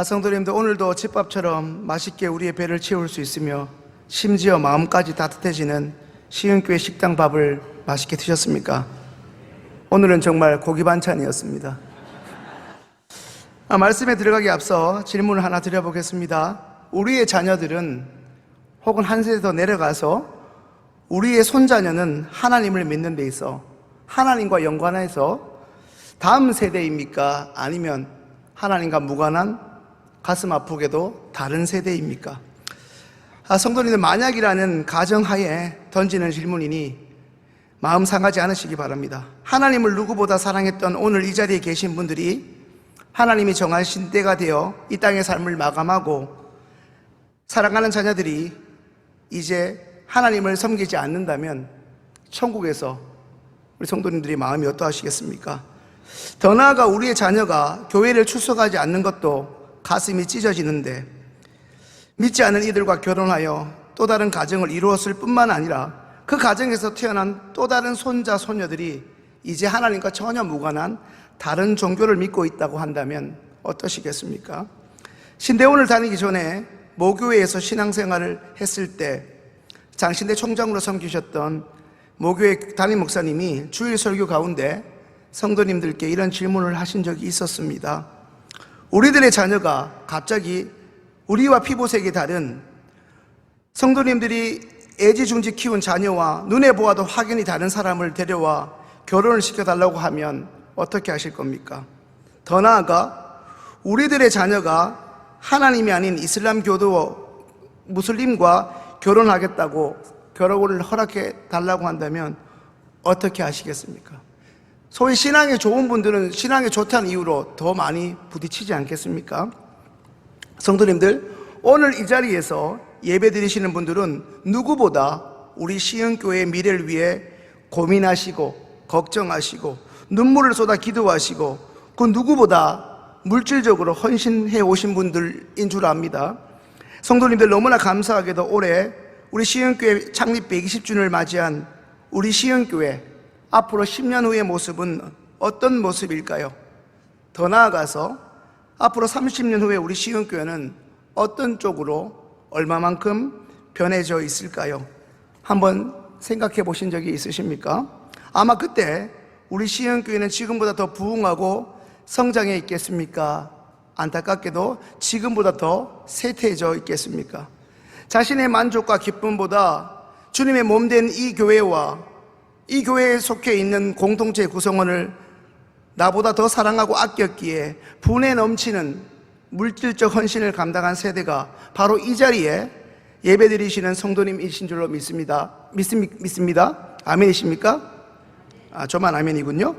성도님들, 오늘도 집밥처럼 맛있게 우리의 배를 채울 수 있으며 심지어 마음까지 따뜻해지는 시흥교회 식당 밥을 맛있게 드셨습니까? 오늘은 정말 고기 반찬이었습니다. 말씀에 들어가기 앞서 질문을 하나 드려보겠습니다. 우리의 자녀들은 혹은 한 세대 더 내려가서 우리의 손자녀는 하나님을 믿는 데 있어 하나님과 연관해서 다음 세대입니까? 아니면 하나님과 무관한 가슴 아프게도 다른 세대입니까? 성도님들, 만약이라는 가정하에 던지는 질문이니 마음 상하지 않으시기 바랍니다. 하나님을 누구보다 사랑했던 오늘 이 자리에 계신 분들이 하나님이 정하신 때가 되어 이 땅의 삶을 마감하고 사랑하는 자녀들이 이제 하나님을 섬기지 않는다면 천국에서 우리 성도님들이 마음이 어떠하시겠습니까? 더 나아가 우리의 자녀가 교회를 출석하지 않는 것도 가슴이 찢어지는데, 믿지 않은 이들과 결혼하여 또 다른 가정을 이루었을 뿐만 아니라 그 가정에서 태어난 또 다른 손자, 손녀들이 이제 하나님과 전혀 무관한 다른 종교를 믿고 있다고 한다면 어떠시겠습니까? 신대원을 다니기 전에 모교회에서 신앙생활을 했을 때 장신대 총장으로 섬기셨던 모교회 담임 목사님이 주일 설교 가운데 성도님들께 이런 질문을 하신 적이 있었습니다. 우리들의 자녀가 갑자기 우리와 피부색이 다른, 성도님들이 애지중지 키운 자녀와 눈에 보아도 확연히 다른 사람을 데려와 결혼을 시켜달라고 하면 어떻게 하실 겁니까? 더 나아가 우리들의 자녀가 하나님이 아닌 이슬람교도 무슬림과 결혼하겠다고 결혼을 허락해 달라고 한다면 어떻게 하시겠습니까? 소위 신앙이 좋은 분들은 신앙이 좋다는 이유로 더 많이 부딪히지 않겠습니까? 성도님들, 오늘 이 자리에서 예배 드리시는 분들은 누구보다 우리 시흥교회의 미래를 위해 고민하시고 걱정하시고 눈물을 쏟아 기도하시고 그 누구보다 물질적으로 헌신해 오신 분들인 줄 압니다. 성도님들, 너무나 감사하게도 올해 우리 시흥교회 창립 120주년을 맞이한 우리 시흥교회, 앞으로 10년 후의 모습은 어떤 모습일까요? 더 나아가서 앞으로 30년 후에 우리 시흥교회는 어떤 쪽으로 얼마만큼 변해져 있을까요? 한번 생각해 보신 적이 있으십니까? 아마 그때 우리 시흥교회는 지금보다 더 부흥하고 성장해 있겠습니까? 안타깝게도 지금보다 더 쇠퇴해져 있겠습니까? 자신의 만족과 기쁨보다 주님의 몸된 이 교회와 이 교회에 속해 있는 공동체 구성원을 나보다 더 사랑하고 아꼈기에 분에 넘치는 물질적 헌신을 감당한 세대가 바로 이 자리에 예배드리시는 성도님이신 줄로 믿습니다. 믿습니다? 아멘이십니까? 저만 아멘이군요.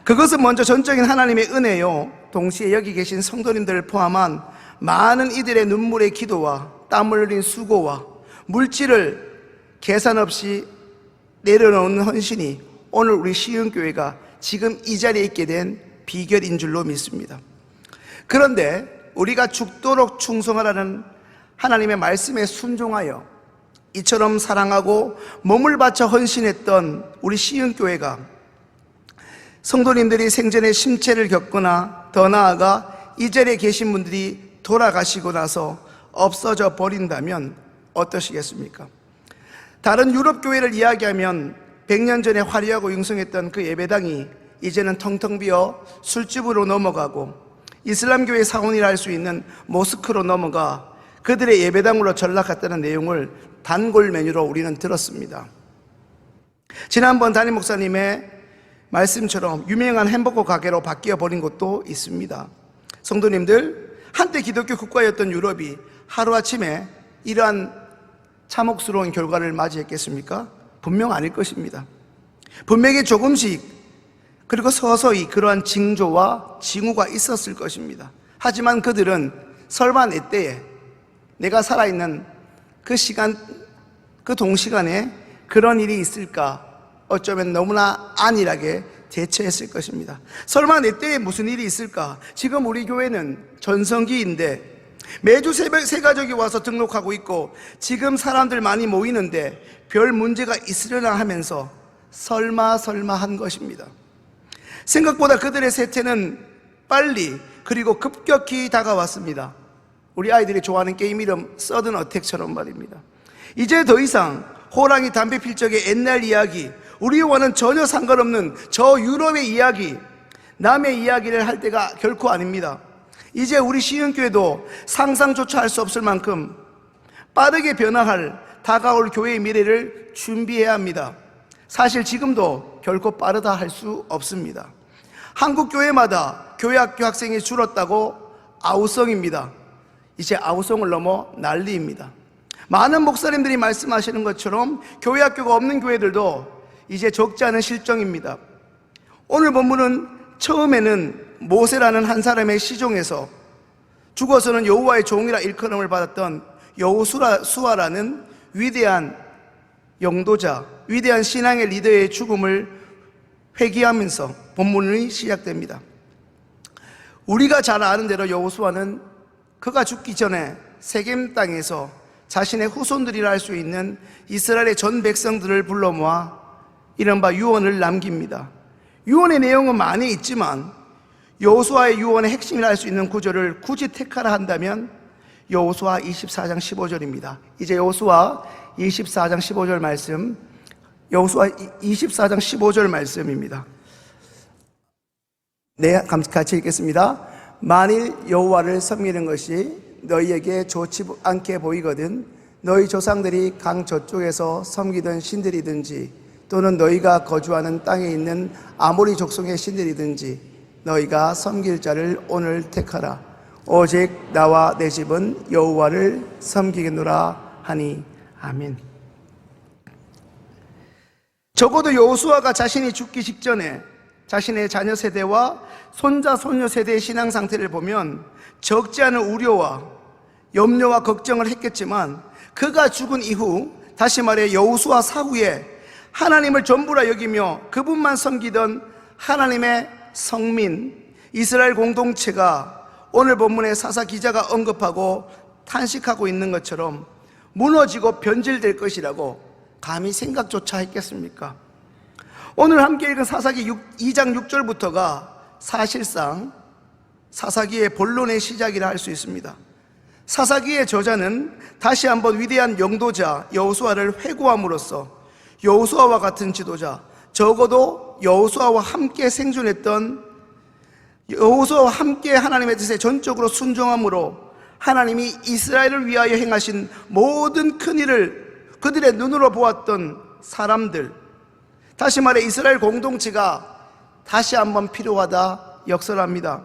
그것은 먼저 전적인 하나님의 은혜요, 동시에 여기 계신 성도님들을 포함한 많은 이들의 눈물의 기도와 땀을 흘린 수고와 물질을 계산 없이 내려놓는 헌신이 오늘 우리 시흥교회가 지금 이 자리에 있게 된 비결인 줄로 믿습니다. 그런데 우리가 죽도록 충성하라는 하나님의 말씀에 순종하여 이처럼 사랑하고 몸을 바쳐 헌신했던 우리 시흥교회가 성도님들이 생전에 심체를 겪거나 더 나아가 이 자리에 계신 분들이 돌아가시고 나서 없어져 버린다면 어떠시겠습니까? 다른 유럽 교회를 이야기하면 100년 전에 화려하고 융성했던 그 예배당이 이제는 텅텅 비어 술집으로 넘어가고 이슬람교회 사원이라 할 수 있는 모스크로 넘어가 그들의 예배당으로 전락했다는 내용을 단골 메뉴로 우리는 들었습니다. 지난번 담임 목사님의 말씀처럼 유명한 햄버거 가게로 바뀌어 버린 곳도 있습니다. 성도님들, 한때 기독교 국가였던 유럽이 하루아침에 이러한 참혹스러운 결과를 맞이했겠습니까? 분명 아닐 것입니다. 분명히 조금씩 그리고 서서히 그러한 징조와 징후가 있었을 것입니다. 하지만 그들은 설마 내 때에 내가 살아있는 그 시간, 그 동시간에 그런 일이 있을까? 어쩌면 너무나 안일하게 대처했을 것입니다. 설마 내 때에 무슨 일이 있을까? 지금 우리 교회는 전성기인데 매주 새벽 새 가족이 와서 등록하고 있고 지금 사람들 많이 모이는데 별 문제가 있으려나 하면서 설마 한 것입니다. 생각보다 그들의 세태는 빨리 그리고 급격히 다가왔습니다. 우리 아이들이 좋아하는 게임 이름 서든 어택처럼 말입니다. 이제 더 이상 호랑이 담배 필 적의 옛날 이야기, 우리와는 전혀 상관없는 저 유럽의 이야기, 남의 이야기를 할 때가 결코 아닙니다. 이제 우리 시흥교회도 상상조차 할 수 없을 만큼 빠르게 변화할 다가올 교회의 미래를 준비해야 합니다. 사실 지금도 결코 빠르다 할 수 없습니다. 한국 교회마다 교회학교 학생이 줄었다고 아우성입니다. 이제 아우성을 넘어 난리입니다. 많은 목사님들이 말씀하시는 것처럼 교회학교가 없는 교회들도 이제 적지 않은 실정입니다. 오늘 본문은 처음에는 모세라는 한 사람의 시종에서 죽어서는 여호와의 종이라 일컬음을 받았던 여호수아라는 위대한 영도자, 위대한 신앙의 리더의 죽음을 회귀하면서 본문이 시작됩니다. 우리가 잘 아는 대로 여호수아는 그가 죽기 전에 세겜 땅에서 자신의 후손들이라 할 수 있는 이스라엘의 전 백성들을 불러 모아 이른바 유언을 남깁니다. 유언의 내용은 많이 있지만 여호수아의 유언의 핵심이라 할 수 있는 구절을 굳이 택하라 한다면 여호수아 24장 15절입니다. 이제 여호수아 24장 15절 말씀, 여호수아 24장 15절 말씀입니다. 네, 같이 읽겠습니다. 만일 여호와를 섬기는 것이 너희에게 좋지 않게 보이거든 너희 조상들이 강 저쪽에서 섬기던 신들이든지 또는 너희가 거주하는 땅에 있는 아모리 족속의 신들이든지 너희가 섬길 자를 오늘 택하라. 오직 나와 내 집은 여호와를 섬기겠노라 하니 아멘. 적어도 여호수아가 자신이 죽기 직전에 자신의 자녀 세대와 손자 손녀 세대의 신앙 상태를 보면 적지 않은 우려와 염려와 걱정을 했겠지만 그가 죽은 이후, 다시 말해 여호수아 사후에 하나님을 전부라 여기며 그분만 섬기던 하나님의 성민 이스라엘 공동체가 오늘 본문의 사사 기자가 언급하고 탄식하고 있는 것처럼 무너지고 변질될 것이라고 감히 생각조차 했겠습니까? 오늘 함께 읽은 사사기 2장 6절부터가 사실상 사사기의 본론의 시작이라 할 수 있습니다. 사사기의 저자는 다시 한번 위대한 영도자 여호수아를 회고함으로써 여호수아와 같은 지도자, 적어도 여호수아와 함께 생존했던, 여호수아와 함께 하나님의 뜻에 전적으로 순종함으로 하나님이 이스라엘을 위하여 행하신 모든 큰 일을 그들의 눈으로 보았던 사람들, 다시 말해 이스라엘 공동체가 다시 한번 필요하다 역설합니다.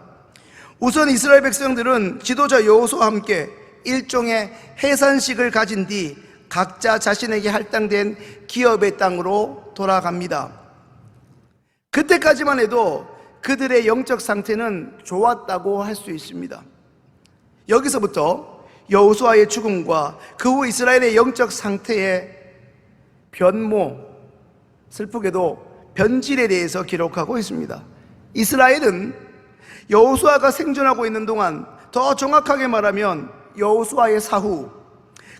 우선 이스라엘 백성들은 지도자 여호수아와 함께 일종의 해산식을 가진 뒤 각자 자신에게 할당된 기업의 땅으로 돌아갑니다. 그때까지만 해도 그들의 영적 상태는 좋았다고 할 수 있습니다. 여기서부터 여호수아의 죽음과 그 후 이스라엘의 영적 상태의 변모, 슬프게도 변질에 대해서 기록하고 있습니다. 이스라엘은 여호수아가 생존하고 있는 동안, 더 정확하게 말하면 여호수아의 사후,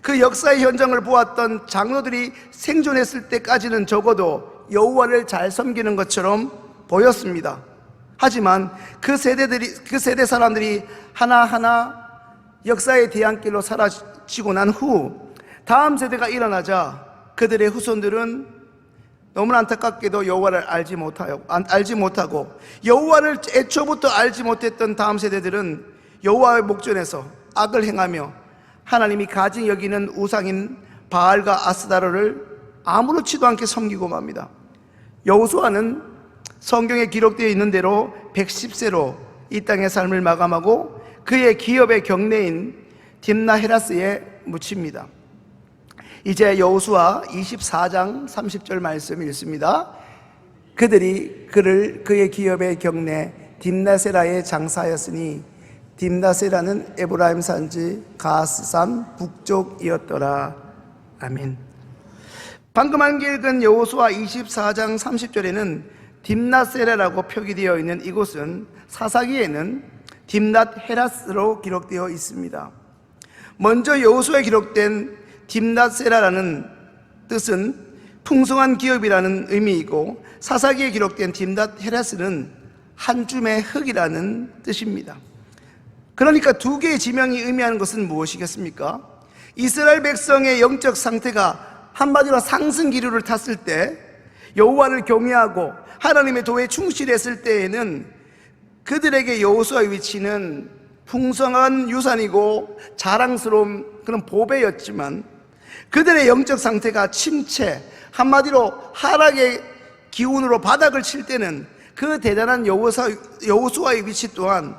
그 역사의 현장을 보았던 장로들이 생존했을 때까지는 적어도 여호와를 잘 섬기는 것처럼 보였습니다. 하지만 그 세대 사람들이 하나하나 역사의 뒤안길로 사라지고 난 후 다음 세대가 일어나자 그들의 후손들은 너무나 안타깝게도 여호와를 알지 못하고 여호와를 애초부터 알지 못했던 다음 세대들은 여호와의 목전에서 악을 행하며 하나님이 가증 여기는 우상인 바알과 아스다로를 아무렇지도 않게 섬기고 맙니다. 여호수아는 성경에 기록되어 있는 대로 110세로 이 땅의 삶을 마감하고 그의 기업의 경내인 딥나헤라스에 묻힙니다. 이제 여호수아 24장 30절 말씀 읽습니다. 그들이 그의 기업의 경내 딥나세라에 장사하였으니 딥나세라는 에브라임 산지 가스산 북쪽이었더라. 아멘. 방금 함께 읽은 여호수아 24장 30절에는 딥나세라라고 표기되어 있는 이곳은 사사기에는 딥낫헤라스로 기록되어 있습니다. 먼저 여호수아에 기록된 딥낫세라라는 뜻은 풍성한 기업이라는 의미이고 사사기에 기록된 딥낫헤라스는 한 줌의 흙이라는 뜻입니다. 그러니까 두 개의 지명이 의미하는 것은 무엇이겠습니까? 이스라엘 백성의 영적 상태가 한마디로 상승 기류를 탔을 때, 여호와를 경외하고 하나님의 도에 충실했을 때에는 그들에게 여호수아의 위치는 풍성한 유산이고 자랑스러운 그런 보배였지만, 그들의 영적 상태가 침체, 한마디로 하락의 기운으로 바닥을 칠 때는 그 대단한 여호수아의 위치 또한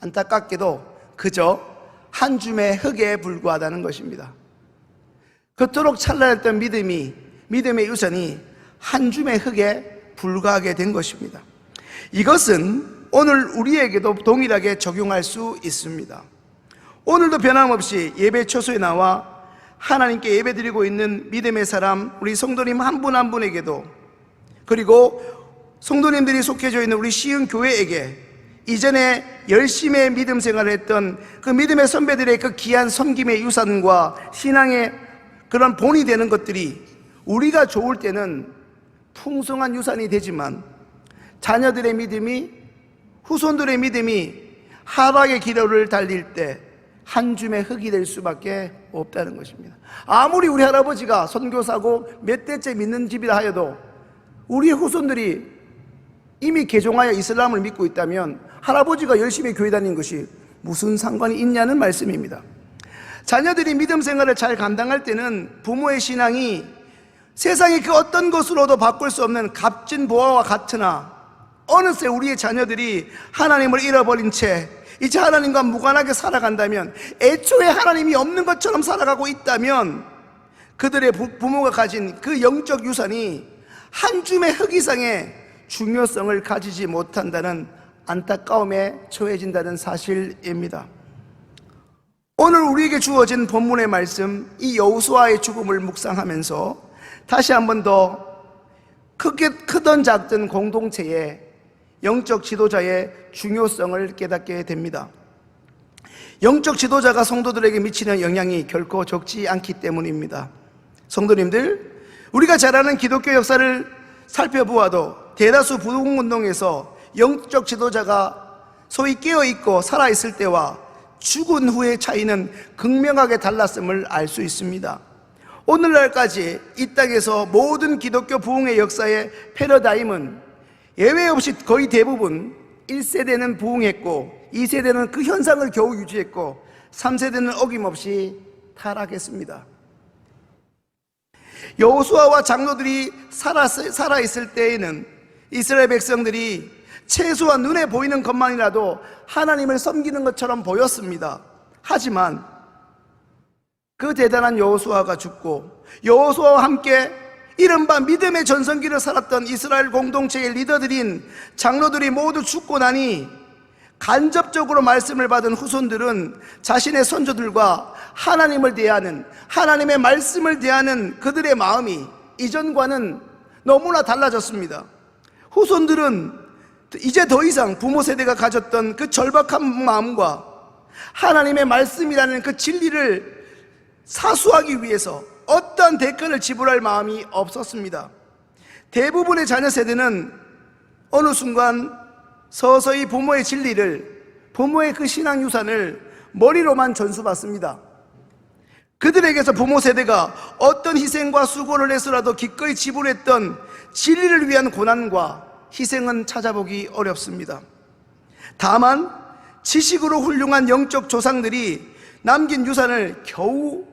안타깝게도 그저 한 줌의 흙에 불과하다는 것입니다. 그토록 찬란했던 믿음의 유산이 한 줌의 흙에 불과하게 된 것입니다. 이것은 오늘 우리에게도 동일하게 적용할 수 있습니다. 오늘도 변함없이 예배 처소에 나와 하나님께 예배드리고 있는 믿음의 사람, 우리 성도님 한 분 한 분에게도, 그리고 성도님들이 속해져 있는 우리 시흥 교회에게 이전에 열심히 믿음 생활을 했던 그 믿음의 선배들의 그 귀한 섬김의 유산과 신앙의 그런 본이 되는 것들이 우리가 좋을 때는 풍성한 유산이 되지만, 자녀들의 믿음이, 후손들의 믿음이 하락의 기로를 달릴 때 한 줌의 흙이 될 수밖에 없다는 것입니다. 아무리 우리 할아버지가 선교사고 몇 대째 믿는 집이라 하여도 우리의 후손들이 이미 개종하여 이슬람을 믿고 있다면 할아버지가 열심히 교회 다니는 것이 무슨 상관이 있냐는 말씀입니다. 자녀들이 믿음 생활을 잘 감당할 때는 부모의 신앙이 세상의 그 어떤 것으로도 바꿀 수 없는 값진 보화와 같으나, 어느새 우리의 자녀들이 하나님을 잃어버린 채 이제 하나님과 무관하게 살아간다면, 애초에 하나님이 없는 것처럼 살아가고 있다면, 그들의 부모가 가진 그 영적 유산이 한 줌의 흙 이상의 중요성을 가지지 못한다는 안타까움에 처해진다는 사실입니다. 오늘 우리에게 주어진 본문의 말씀, 이 여호수아의 죽음을 묵상하면서 다시 한 번 더 크든 작든 공동체의 영적 지도자의 중요성을 깨닫게 됩니다. 영적 지도자가 성도들에게 미치는 영향이 결코 적지 않기 때문입니다. 성도님들, 우리가 잘 아는 기독교 역사를 살펴보아도 대다수 부흥운동에서 영적 지도자가 소위 깨어있고 살아있을 때와 죽은 후의 차이는 극명하게 달랐음을 알 수 있습니다. 오늘날까지 이 땅에서 모든 기독교 부흥의 역사의 패러다임은 예외 없이 거의 대부분 1세대는 부흥했고 2세대는 그 현상을 겨우 유지했고 3세대는 어김없이 타락했습니다. 여호수아와 장로들이 살아있을 때에는 이스라엘 백성들이 최소한 눈에 보이는 것만이라도 하나님을 섬기는 것처럼 보였습니다. 하지만 그 대단한 여호수아가 죽고 여호수아와 함께 이른바 믿음의 전성기를 살았던 이스라엘 공동체의 리더들인 장로들이 모두 죽고 나니 간접적으로 말씀을 받은 후손들은 자신의 선조들과 하나님을 대하는, 하나님의 말씀을 대하는 그들의 마음이 이전과는 너무나 달라졌습니다. 후손들은 이제 더 이상 부모 세대가 가졌던 그 절박한 마음과 하나님의 말씀이라는 그 진리를 사수하기 위해서 어떠한 대가를 지불할 마음이 없었습니다. 대부분의 자녀 세대는 어느 순간 서서히 부모의 진리를, 부모의 그 신앙 유산을 머리로만 전수받습니다. 그들에게서 부모 세대가 어떤 희생과 수고를 해서라도 기꺼이 지불했던 진리를 위한 고난과 희생은 찾아보기 어렵습니다. 다만 지식으로 훌륭한 영적 조상들이 남긴 유산을 겨우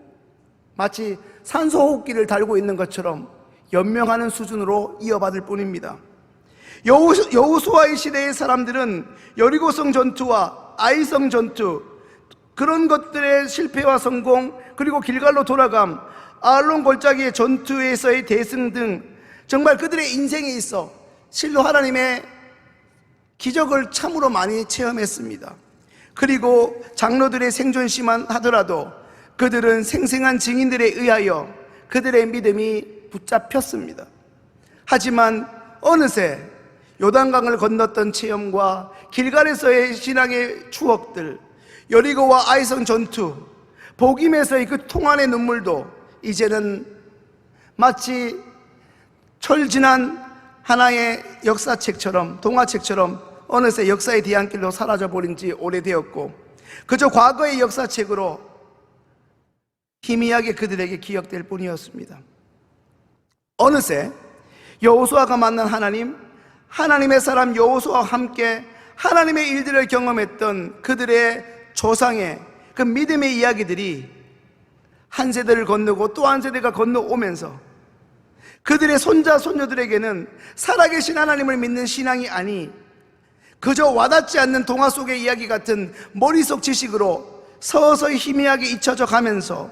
마치 산소호흡기를 달고 있는 것처럼 연명하는 수준으로 이어받을 뿐입니다. 여호수아의 시대의 사람들은 여리고성 전투와 아이성 전투, 그런 것들의 실패와 성공, 그리고 길갈로 돌아감, 아알론 골짜기의 전투에서의 대승 등 정말 그들의 인생에 있어 실로 하나님의 기적을 참으로 많이 체험했습니다. 그리고 장로들의 생존시만 하더라도 그들은 생생한 증인들에 의하여 그들의 믿음이 붙잡혔습니다. 하지만 어느새 요단강을 건넜던 체험과 길갈에서의 신앙의 추억들, 여리고와 아이성 전투, 복임에서의 그 통한의 눈물도 이제는 마치 철 지난 하나의 역사책처럼, 동화책처럼 어느새 역사의 뒤안길로 사라져버린 지 오래되었고 그저 과거의 역사책으로 희미하게 그들에게 기억될 뿐이었습니다. 어느새 여호수아가 만난 하나님, 하나님의 사람 여호수아와 함께 하나님의 일들을 경험했던 그들의 조상의 그 믿음의 이야기들이 한 세대를 건너고 또 한 세대가 건너오면서 그들의 손자, 손녀들에게는 살아계신 하나님을 믿는 신앙이 아니 그저 와닿지 않는 동화 속의 이야기 같은 머릿속 지식으로 서서히 희미하게 잊혀져 가면서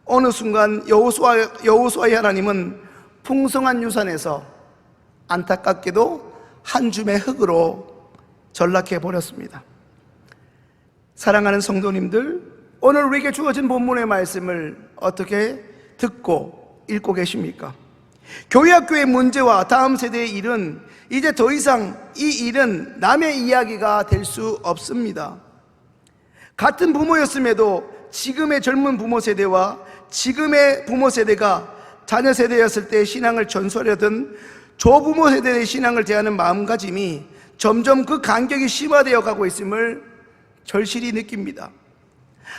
어느 순간 여호수아의 하나님은 풍성한 유산에서 안타깝게도 한 줌의 흙으로 전락해 버렸습니다. 사랑하는 성도님들, 오늘 우리에게 주어진 본문의 말씀을 어떻게 듣고 읽고 계십니까? 교회학교의 문제와 다음 세대의 일은 이제 더 이상 이 일은 남의 이야기가 될 수 없습니다. 같은 부모였음에도 지금의 젊은 부모 세대와 지금의 부모 세대가 자녀 세대였을 때 신앙을 전수하려던 조부모 세대의 신앙을 대하는 마음가짐이 점점 그 간격이 심화되어 가고 있음을 절실히 느낍니다.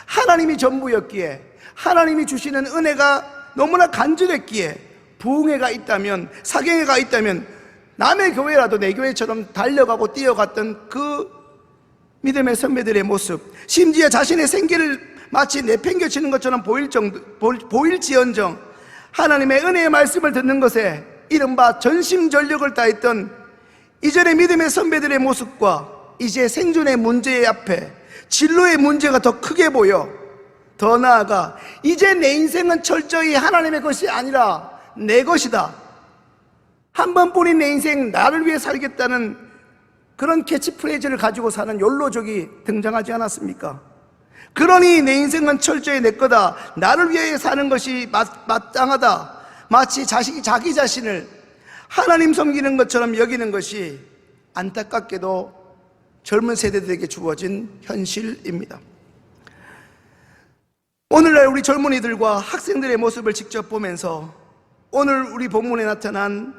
하나님이 전부였기에, 하나님이 주시는 은혜가 너무나 간절했기에 부흥회가 있다면, 사경회가 있다면 남의 교회라도 내 교회처럼 달려가고 뛰어갔던 그 믿음의 선배들의 모습, 심지어 자신의 생계를 마치 내팽개치는 것처럼 보일지언정 하나님의 은혜의 말씀을 듣는 것에 이른바 전심전력을 다했던 이전의 믿음의 선배들의 모습과 이제 생존의 문제 앞에 진로의 문제가 더 크게 보여, 더 나아가 이제 내 인생은 철저히 하나님의 것이 아니라 내 것이다, 한 번뿐인 내 인생 나를 위해 살겠다는 그런 캐치프레이즈를 가지고 사는 욜로족이 등장하지 않았습니까? 그러니 내 인생은 철저히 내 거다, 나를 위해 사는 것이 마땅하다, 마치 자기 자신을 하나님 섬기는 것처럼 여기는 것이 안타깝게도 젊은 세대들에게 주어진 현실입니다. 오늘날 우리 젊은이들과 학생들의 모습을 직접 보면서 오늘 우리 본문에 나타난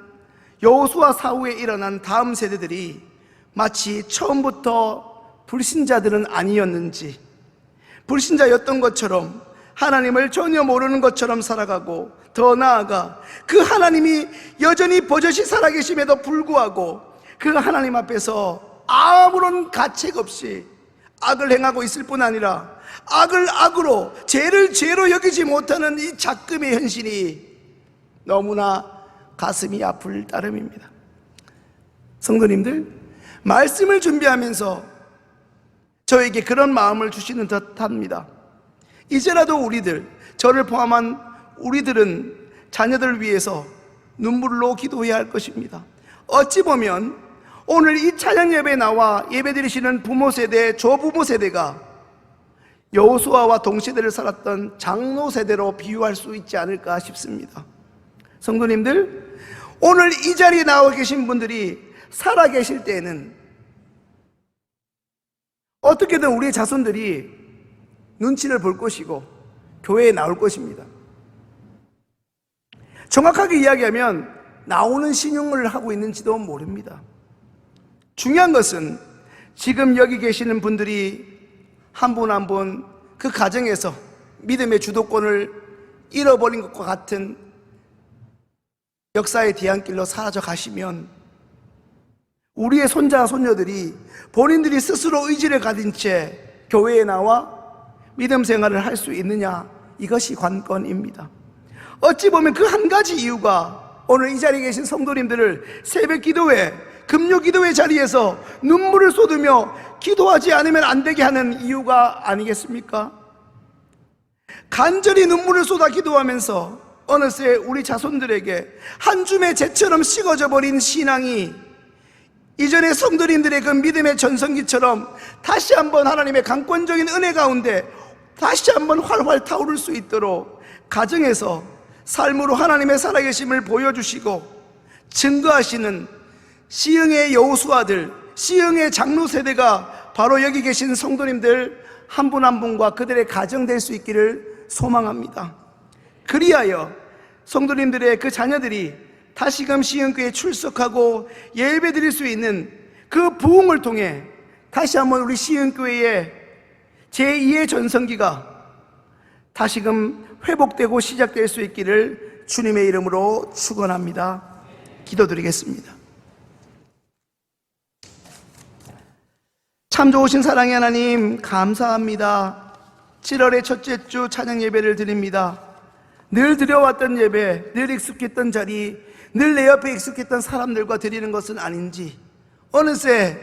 여호수아 사후에 일어난 다음 세대들이 마치 처음부터 불신자들은 아니었는지, 불신자였던 것처럼 하나님을 전혀 모르는 것처럼 살아가고, 더 나아가 그 하나님이 여전히 버젓이 살아계심에도 불구하고 그 하나님 앞에서 아무런 가책 없이 악을 행하고 있을 뿐 아니라 악을 악으로, 죄를 죄로 여기지 못하는 이 작금의 현실이 너무나 가슴이 아플 따름입니다. 성도님들, 말씀을 준비하면서 저에게 그런 마음을 주시는 듯합니다. 이제라도 우리들, 저를 포함한 우리들은 자녀들을 위해서 눈물로 기도해야 할 것입니다. 어찌 보면 오늘 이 찬양 예배에 나와 예배드리시는 부모 세대, 조부모 세대가 여호수아와 동시대를 살았던 장로 세대로 비유할 수 있지 않을까 싶습니다. 성도님들, 오늘 이 자리에 나와 계신 분들이 살아 계실 때에는 어떻게든 우리의 자손들이 눈치를 볼 것이고 교회에 나올 것입니다. 정확하게 이야기하면 나오는 신용을 하고 있는지도 모릅니다. 중요한 것은 지금 여기 계시는 분들이 한 분 한 분 그 가정에서 믿음의 주도권을 잃어버린 것과 같은 역사의 뒤안길로 사라져 가시면 우리의 손자 손녀들이 본인들이 스스로 의지를 가진 채 교회에 나와 믿음 생활을 할 수 있느냐, 이것이 관건입니다. 어찌 보면 그 한 가지 이유가 오늘 이 자리에 계신 성도님들을 새벽 기도회, 금요 기도회 자리에서 눈물을 쏟으며 기도하지 않으면 안 되게 하는 이유가 아니겠습니까? 간절히 눈물을 쏟아 기도하면서 어느새 우리 자손들에게 한 줌의 재처럼 식어져 버린 신앙이 이전의 성도님들의 그 믿음의 전성기처럼 다시 한번 하나님의 강권적인 은혜 가운데 다시 한번 활활 타오를 수 있도록 가정에서 삶으로 하나님의 살아계심을 보여주시고 증거하시는 시흥의 여호수아들, 시흥의 장로 세대가 바로 여기 계신 성도님들 한 분 한 분과 그들의 가정 될 수 있기를 소망합니다. 그리하여 성도님들의 그 자녀들이 다시금 시흥교회에 출석하고 예배 드릴 수 있는 그 부흥을 통해 다시 한번 우리 시흥교회의 제2의 전성기가 다시금 회복되고 시작될 수 있기를 주님의 이름으로 축원합니다. 기도드리겠습니다. 참 좋으신 사랑의 하나님, 감사합니다. 7월의 첫째 주 찬양 예배를 드립니다. 늘 드려왔던 예배, 늘 익숙했던 자리, 늘 내 옆에 익숙했던 사람들과 드리는 것은 아닌지, 어느새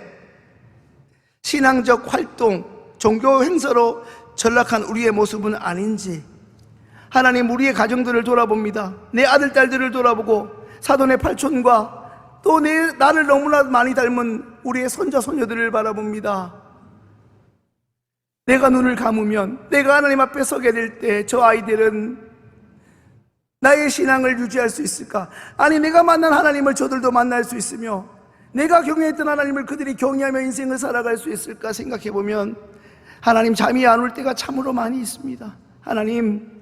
신앙적 활동, 종교 행사로 전락한 우리의 모습은 아닌지, 하나님, 우리의 가정들을 돌아봅니다. 내 아들, 딸들을 돌아보고 사돈의 팔촌과 또 나를 너무나 많이 닮은 우리의 손자, 손녀들을 바라봅니다. 내가 눈을 감으면, 내가 하나님 앞에 서게 될 때 저 아이들은 나의 신앙을 유지할 수 있을까? 아니, 내가 만난 하나님을 저들도 만날 수 있으며, 내가 경외했던 하나님을 그들이 경외하며 인생을 살아갈 수 있을까 생각해보면 하나님, 잠이 안 올 때가 참으로 많이 있습니다. 하나님,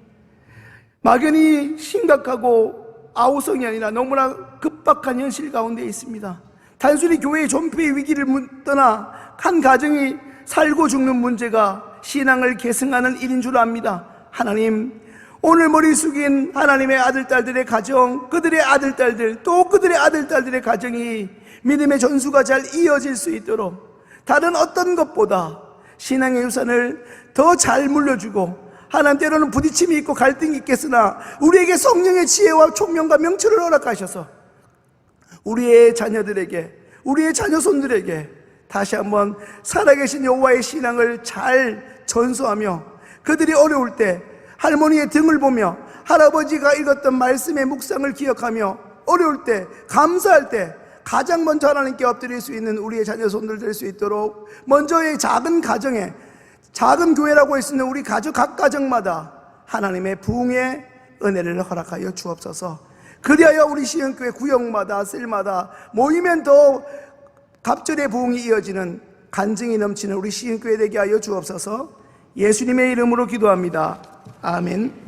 막연히 심각하고 아우성이 아니라 너무나 급박한 현실 가운데 있습니다. 단순히 교회의 존폐의 위기를 떠나 한 가정이 살고 죽는 문제가 신앙을 계승하는 일인 줄 압니다. 하나님, 오늘 머리 숙인 하나님의 아들, 딸들의 가정, 그들의 아들, 딸들, 또 그들의 아들, 딸들의 가정이 믿음의 전수가 잘 이어질 수 있도록 다른 어떤 것보다 신앙의 유산을 더 잘 물려주고, 하나님, 때로는 부딪힘이 있고 갈등이 있겠으나 우리에게 성령의 지혜와 총명과 명철을 허락하셔서 우리의 자녀들에게, 우리의 자녀손들에게 다시 한번 살아계신 여호와의 신앙을 잘 전수하며, 그들이 어려울 때 할머니의 등을 보며 할아버지가 읽었던 말씀의 묵상을 기억하며 어려울 때, 감사할 때 가장 먼저 하나님께 엎드릴 수 있는 우리의 자녀손들 될 수 있도록 먼저의 작은 가정에, 작은 교회라고 할 수 있는 우리 가족, 각 가정마다 하나님의 부흥의 은혜를 허락하여 주옵소서. 그리하여 우리 시흥교회 구역마다, 셀마다 모이면 더 갑절의 부흥이 이어지는 간증이 넘치는 우리 시흥교회 되게 하여 주옵소서. 예수님의 이름으로 기도합니다. 아멘.